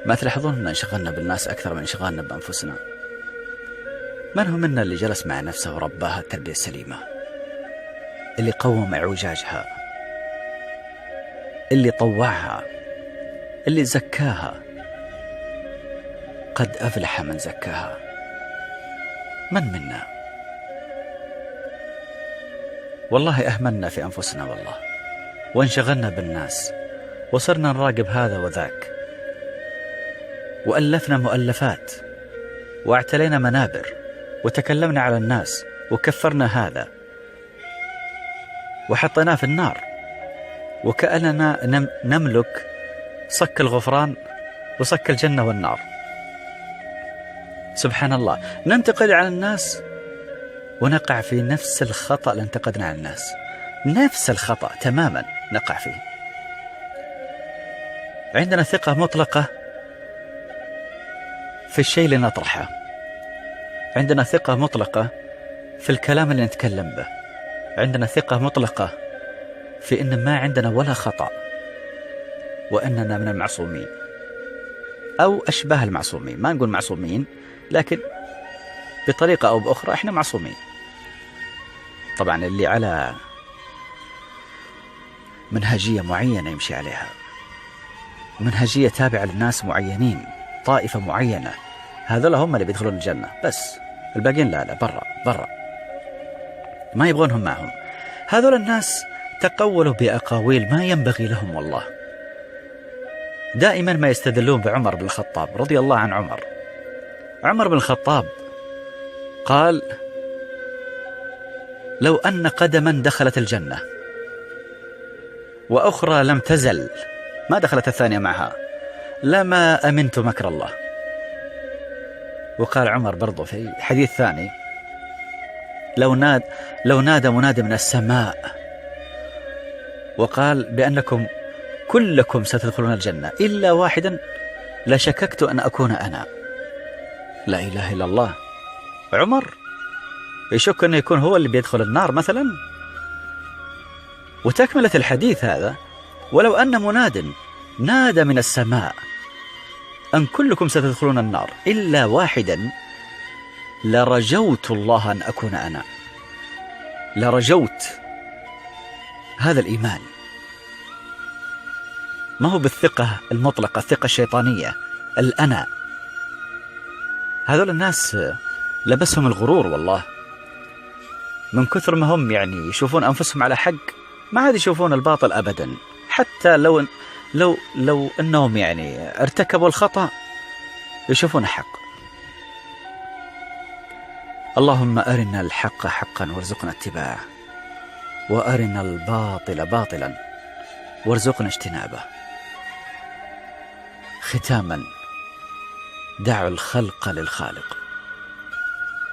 ما تلاحظون أن انشغلنا بالناس أكثر من انشغالنا بأنفسنا؟ من هو منا اللي جلس مع نفسه ورباها التربية السليمة، اللي قوم اعوجاجها، اللي طوعها، اللي زكاها؟ قد أفلح من زكاها. من منا؟ والله أهملنا في أنفسنا والله، وانشغلنا بالناس، وصرنا نراقب هذا وذاك، وألفنا مؤلفات، واعتلينا منابر، وتكلمنا على الناس، وكفرنا هذا، وحطيناه في النار، وكأننا نملك صك الغفران وصك الجنة والنار. سبحان الله، ننتقد على الناس ونقع في نفس الخطأ اللي انتقدنا على الناس، نفس الخطأ تماما نقع فيه. عندنا ثقة مطلقة في الشيء اللي نطرحه، عندنا ثقة مطلقة في الكلام اللي نتكلم به، عندنا ثقة مطلقة في إن ما عندنا ولا خطأ، وأننا من المعصومين أو أشباه المعصومين. ما نقول معصومين، لكن بطريقة أو بأخرى إحنا معصومين. طبعا اللي على منهجية معينة يمشي عليها، منهجية تابعة للناس معينين، طائفة معينة، هذول هم اللي بيدخلون الجنة بس، الباقين لا برا ما يبغونهم معهم. هذول الناس تقولوا بأقاويل ما ينبغي لهم والله. دائما ما يستدلون بعمر بن الخطاب رضي الله عن عمر بن الخطاب قال: لو أن قدما دخلت الجنة وأخرى لم تزل ما دخلت الثانية معها لما أمنت مكر الله. وقال عمر برضو في حديث ثاني: لو نادى منادي من السماء وقال بأنكم كلكم ستدخلون الجنة إلا واحدا لشككت أن أكون أنا. لا إله إلا الله. عمر يشك أن يكون هو اللي بيدخل النار مثلا. وتكملة الحديث هذا: ولو أن مناد نادى من السماء أن كلكم ستدخلون النار إلا واحدا لرجوت الله أن أكون أنا. لرجوت. هذا الإيمان ما هو بالثقة المطلقة، الثقة الشيطانية، الأنا. هذول الناس لبسهم الغرور والله، من كثر ما هم يعني يشوفون أنفسهم على حق ما عاد يشوفون الباطل أبدا، حتى لو أنهم يعني ارتكبوا الخطأ يشوفون حق. اللهم أرنا الحق حقا وارزقنا اتباعه، وأرنا الباطل باطلا وارزقنا اجتنابه. ختاما: دعوا الخلق للخالق،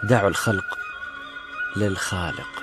دعوا الخلق للخالق.